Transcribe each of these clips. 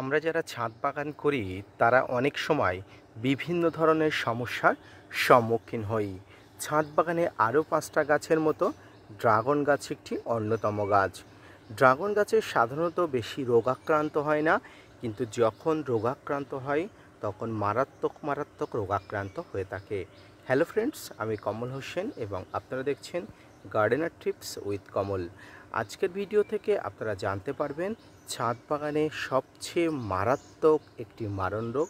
আমরা যারা ছাদ বাগান করি তারা অনেক সময় বিভিন্ন ধরনের সমস্যার সম্মুখীন হই। ছাদ বাগানে আরও 5টা গাছের মতো ড্রাগন গাছ একটি অন্যতম গাছ। ড্রাগন গাছের সাধারণত বেশি রোগাক্রান্ত হয় না, কিন্তু যখন রোগাক্রান্ত হয় তখন মারাত্মক রোগাক্রান্ত হয়ে থাকে। হ্যালো ফ্রেন্ডস, আমি কমল হোসেন এবং আপনারা দেখছেন গার্ডেনার টিপস উইথ কমল। আজকের ভিডিও থেকে আপনারা জানতে পারবেন ছাদ বাগানে সবচেয়ে মারাত্মক একটি মারণ রোগ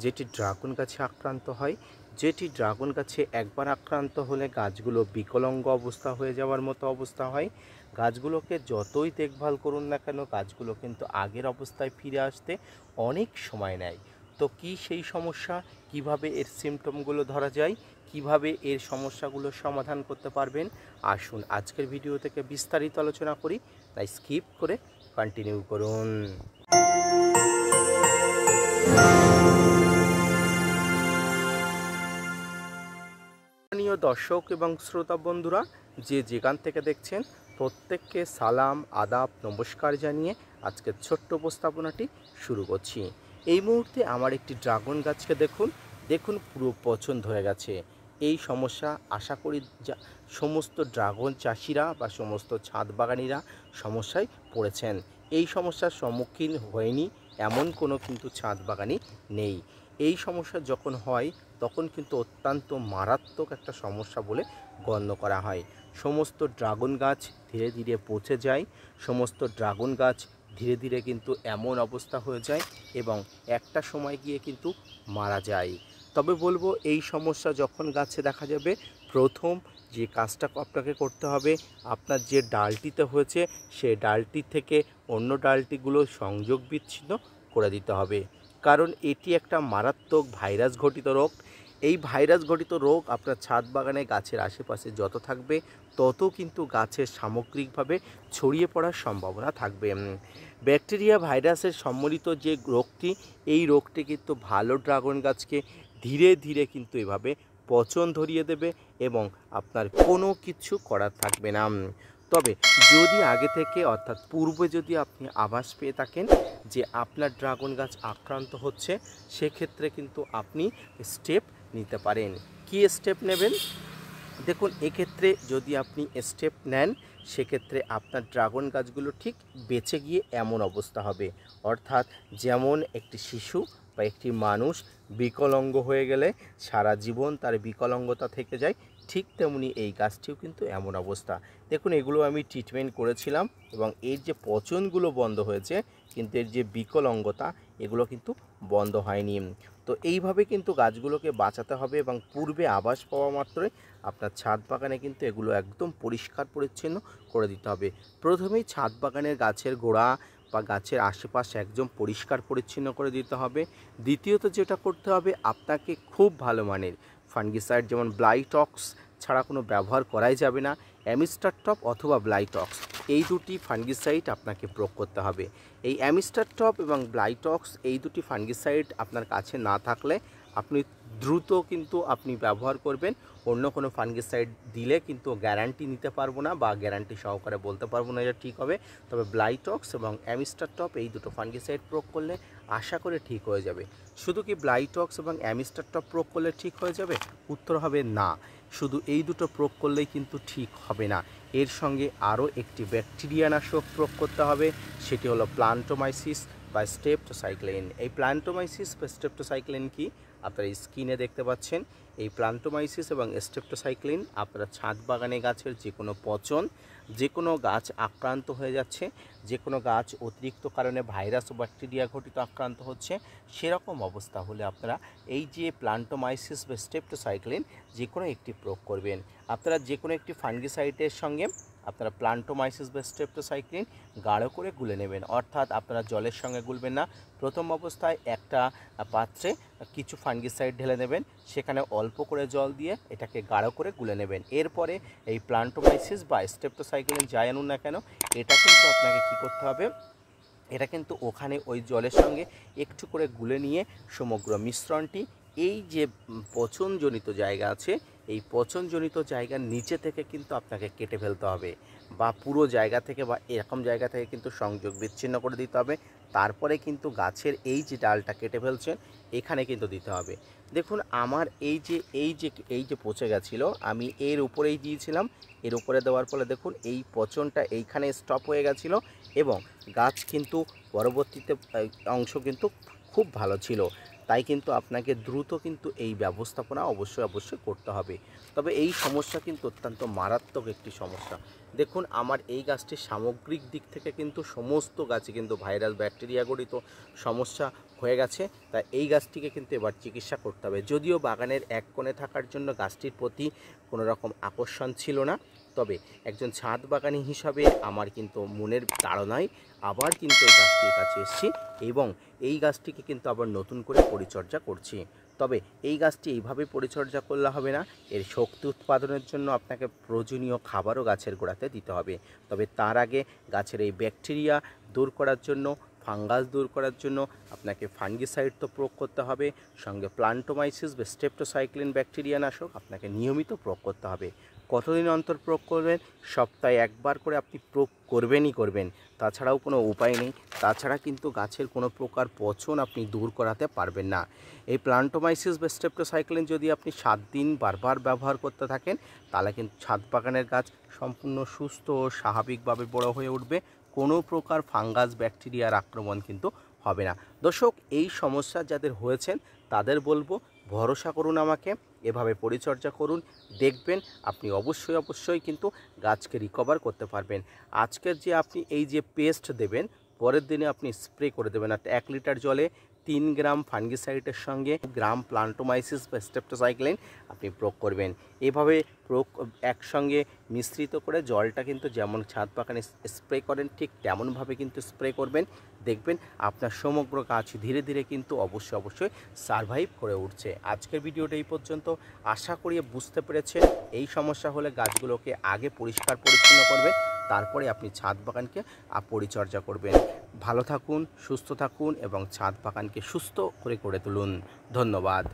যেটি ড্রাগন গাছে আক্রান্ত হয়, যেটি ড্রাগন গাছে একবার আক্রান্ত হলে গাছগুলো বিকলাঙ্গ অবস্থা হয়ে যাওয়ার মতো অবস্থা হয়। গাছগুলোকে যতই দেখভাল করুন না কেন গাছগুলো কিন্তু আগের অবস্থায় ফিরে আসতে অনেক সময় নেয়। তো কি সেই সমস্যা, কিভাবে এর সিমটমগুলো ধরা যায়, কিভাবে এর সমস্যাগুলো সমাধান করতে পারবেন, আসুন আজকের ভিডিও থেকে বিস্তারিত আলোচনা করি। তাই স্কিপ করে কন্টিনিউ করুন। প্রিয় দর্শক এবং শ্রোতা বন্ধুরা, যে যেখান থেকে দেখছেন প্রত্যেককে সালাম, আদাব, নমস্কার জানিয়ে আজকের ছোট্ট উপস্থাপনাটি শুরু করছি। এই মুহূর্তে আমার একটি ড্রাগন গাছকে দেখুন পুরো পচন ধরে গেছে। এই সমস্যা আশা করি সমস্ত ড্রাগন চাষিরা বা সমস্ত ছাদ বাগানিরা সমস্যায় পড়েছেন। এই সমস্যার সম্মুখীন হয়নি এমন কোনো কিন্তু ছাদ বাগানি নেই। এই সমস্যা যখন হয় তখন কিন্তু অত্যন্ত মারাত্মক একটা সমস্যা বলে গণ্য করা হয়। সমস্ত ড্রাগন গাছ ধীরে ধীরে পচে যায়, সমস্ত ড্রাগন গাছ ধীরে ধীরে কিন্তু এমন অবস্থা হয়ে যায় এবং একটা সময় গিয়ে কিন্তু মারা যায়। তবে বলবো, এই সমস্যা যখন গাছে দেখা যাবে, প্রথম যে কাজটা আপনাকে করতে হবে, আপনার যে ডালটিতে হয়েছে সেই ডালটি থেকে অন্য ডালটিগুলো সংযোগ বিচ্ছিন্ন করে দিতে হবে। কারণ এটি একটা মারাত্মক ভাইরাস ঘটিত রোগ। এই ভাইরাস ঘটিত রোগ আপনার ছাদ বাগানে গাছের আশেপাশে যত থাকবে তত কিন্তু গাছের সামগ্রিকভাবে ছড়িয়ে পড়ার সম্ভাবনা থাকবে। ব্যাকটেরিয়া ভাইরাসের সম্মিলিত যে রোগটি, এই রোগটি কিন্তু ভালো ড্রাগন গাছকে ধীরে ধীরে কিন্তু এভাবে পচন ধরিয়ে দেবে এবং আপনার কোনো কিছু করার থাকবে না। তবে যদি আগে থেকে অর্থাৎ পূর্বে যদি আপনি আভাস পেয়ে থাকেন যে আপনার ড্রাগন গাছ আক্রান্ত হচ্ছে, সেক্ষেত্রে কিন্তু আপনি স্টেপ নিতে পারেন। কী স্টেপ নেবেন? দেখুন, এক্ষেত্রে যদি আপনি স্টেপ নেন সেক্ষেত্রে আপনার ড্রাগন গাছগুলো ঠিক বেঁচে গিয়ে এমন অবস্থা হবে, অর্থাৎ যেমন একটি শিশু বা একটি মানুষ বিকলাঙ্গ হয়ে গেলে সারা জীবন তার বিকলাঙ্গতা থেকে যায়, ঠিক তেমনি এই গাছটিও কিন্তু এমন অবস্থা। দেখুন, এগুলো আমি ট্রিটমেন্ট করেছিলাম এবং এর যে পচনগুলো বন্ধ হয়েছে, কিন্তু এর যে বিকলাঙ্গতা এগুলো কিন্তু বন্ধ হয়নি। তো এইভাবে কিন্তু গাছগুলোকে বাঁচাতে হবে এবং পূর্বে আভাস পাওয়া মাত্রই আপনার ছাদ বাগানে কিন্তু এগুলো একদম পরিষ্কার পরিচ্ছন্ন করে দিতে হবে। প্রথমেই ছাদ বাগানের গাছের গোড়া বা গাছের আশেপাশে একদম পরিষ্কার পরিচ্ছন্ন করে দিতে হবে। দ্বিতীয়ত যেটা করতে হবে, আপনাকে খুব ভালো মানের ফাঙ্গিসাইড যেমন ব্লাইটক্স ছাড়া কোনো ব্যবহার করাই যাবে না। অ্যামিস্টার টপ অথবা ব্লাইটক্স, এই দুটি ফাঙ্গিসাইড আপনাকে প্রয়োগ করতে হবে। এই অ্যামিস্টার টপ এবং ব্লাইটক্স এই দুটি ফাঙ্গিসাইড আপনার কাছে না থাকলে আপনি দ্রুত কিন্তু আপনি ব্যবহার করবেন। অন্য কোনো ফাঙ্গিসাইড দিলে কিন্তু গ্যারান্টি নিতে পারবো না বা গ্যারান্টি সহকারে বলতে পারবো না এটা ঠিক হবে। তবে ব্লাইটক্স এবং অ্যামিস্টার টপ এই দুটো ফাঙ্গিসাইড প্রয়োগ করলে আশা করে ঠিক হয়ে যাবে। শুধু কি ব্লাইটক্স এবং অ্যামিস্টার টপ প্রয়োগ করলে ঠিক হয়ে যাবে? উত্তর হবে না। শুধু এই দুটো প্রয়োগ করলেই কিন্তু ঠিক হবে না, এর সঙ্গে আরও একটি ব্যাকটেরিয়া নাশক প্রয়োগ করতে হবে, সেটি হলো প্লান্টোমাইসিস বা স্ট্রেপ্টোসাইক্লিন। এই প্লান্টোমাইসিস বা স্ট্রেপ্টোসাইক্লিন কি আপনারা স্ক্রিনে দেখতে পাচ্ছেন। এই প্লান্টোমাইসিস এবং স্ট্রেপ্টোসাইক্লিন আপনারা ছাদ বাগানে গাছের যে কোনো পচন, যে কোনো গাছ আক্রান্ত হয়ে যাচ্ছে, যে কোনো গাছ অতিরিক্ত কারণে ভাইরাস ও ব্যাকটেরিয়া ঘটিত আক্রান্ত হচ্ছে, সেরকম অবস্থা হলে আপনারা এই যে প্লান্টোমাইসিস বা স্ট্রেপ্টোসাইক্লিন যে কোনো একটি প্রয়োগ করবেন। আপনারা যে কোনো একটি ফাঙ্গিসাইডের সঙ্গে আপনারা প্লান্টোমাইসিস বা স্ট্রেপ্টোসাইক্লিন গাঢ় করে গুলে নেবেন, অর্থাৎ আপনারা জলের সঙ্গে গুলবেন না। প্রথম অবস্থায় একটা পাত্রে কিছু ফাঙ্গিসাইড ঢেলে নেবেন, সেখানে অল্প করে জল দিয়ে এটাকে গাঢ় করে গুলে নেবেন। এরপরে এই প্লান্টোমাইসিস বা স্ট্রেপ্টোসাইক্লিন যাই আনুন না কেন, এটা কিন্তু আপনাকে কী করতে হবে, এটা কিন্তু ওখানে ওই জলের সঙ্গে একটু করে গুলে নিয়ে সমগ্র মিশ্রণটি এই যে পচনজনিত জায়গা আছে, এই পচনজনিত জায়গার নিচে থেকে কিন্তু আপনাকে কেটে ফেলতে হবে বা পুরো জায়গা থেকে বা এরকম জায়গা থেকে কিন্তু সংযোগ বিচ্ছিন্ন করে দিতে হবে। তারপরে কিন্তু গাছের এই যে ডালটা কেটে ফেলছেন এখানে কিন্তু দিতে হবে। দেখুন আমার এই যে পচে গেছিলো আমি এর উপরেই দিয়েছিলাম, এর উপরে দেওয়ার ফলে দেখুন এই পচনটা এইখানে স্টপ হয়ে গেছিলো এবং গাছ কিন্তু পরবর্তীতে অংশ কিন্তু খুব ভালো ছিল। তাই কিন্তু আপনাকে দ্রুত কিন্তু এই ব্যবস্থাপনা অবশ্যই করতে হবে। তবে এই সমস্যা কিন্তু অত্যন্ত মারাত্মক একটি সমস্যা। দেখুন আমার এই গাছটির সামগ্রিক দিক থেকে কিন্তু সমস্ত গাছে কিন্তু ভাইরাস ব্যাকটেরিয়া গঠিত সমস্যা হয়ে গেছে। তাই এই গাছটিকে কিন্তু এবার চিকিৎসা করতে হবে। যদিও বাগানের এক কোণে থাকার জন্য গাছটির প্রতি কোনো রকম আকর্ষণ ছিল না, তবে একজন ছাদ বাগানি হিসাবে আমার কিন্তু মনের তাড়নায় আবার কিন্তু এই গাছটির কাছে এসেছি এবং এই গাছটিকে কিন্তু আবার নতুন করে পরিচর্যা করছি। তবে এই গাছটি এইভাবে পরিচর্যা করলে হবে না, এর শক্তি উৎপাদনের জন্য আপনাকে প্রয়োজনীয় খাবারও গাছের গোড়াতে দিতে হবে। তবে তার আগে গাছের এই ব্যাকটেরিয়া দূর করার জন্য, ফাঙ্গাস দূর করার জন্য আপনাকে ফাঙ্গিসাইড তো প্রয়োগ করতে হবে, সঙ্গে প্লান্টোমাইসিস বা স্ট্রেপ্টোসাইক্লিন ব্যাকটেরিয়া নাশক আপনাকে নিয়মিত প্রয়োগ করতে হবে। কতদিন অন্তর প্রয়োগ করবেন? সপ্তাহে একবার করে আপনি প্রয়োগ করবেন, তাছাড়াও কোনো উপায় নেই। তাছাড়া কিন্তু গাছের কোনো প্রকার পচন আপনি দূর করাতে পারবেন না। এই প্লান্টোমাইসিস বা স্ট্রেপ্টোসাইক্লিন যদি আপনি 7 দিন বারবার ব্যবহার করতে থাকেন তাহলে কিন্তু ছাদ বাগানের গাছ সম্পূর্ণ সুস্থ ও স্বাভাবিকভাবে বড় হয়ে উঠবে। কোনো প্রকার ফাঙ্গাস ব্যাকটেরিয়ার আক্রমণ কিন্তু হবে না। দর্শক, এই সমস্যা যাদের হয়েছেন তাদের বলবো ভরসা করুন আমাকে, এভাবে পরিচর্যা করুন, দেখবেন আপনি অবশ্যই কিন্তু গাছকে রিকভার করতে পারবেন। আজকের যে আপনি এই যে পেস্ট দেবেন, পরের দিনে আপনি স্প্রে করে দেবেন। আর 1 লিটার জলে 3 গ্রাম ফাঙ্গিসাইডের সঙ্গে গ্রাম প্লান্টোমাইসিস বা স্ট্রেপ্টোসাইক্লিন আপনি প্রয়োগ করবেন। এভাবে প্রয়োগ একসঙ্গে মিশ্রিত করে জলটা কিন্তু যেমন ছাদ বাগানে স্প্রে করেন ঠিক তেমনভাবে কিন্তু স্প্রে করবেন। দেখবেন আপনার সমগ্র গাছ ধীরে ধীরে কিন্তু অবশ্যই সারভাইভ করে উঠছে। আজকের ভিডিওটা এই পর্যন্ত। আশা করি বুঝতে পেরেছেন। এই সমস্যা হলে গাছগুলোকে আগে পরিষ্কার পরিচ্ছন্ন করবেন, তারপরে আপনি ছাদ বাগানকে পরিচর্যা করবেন। ভালো থাকুন, সুস্থ থাকুন এবং ছাদ বাগানকে সুস্থ করে তুলুন। ধন্যবাদ।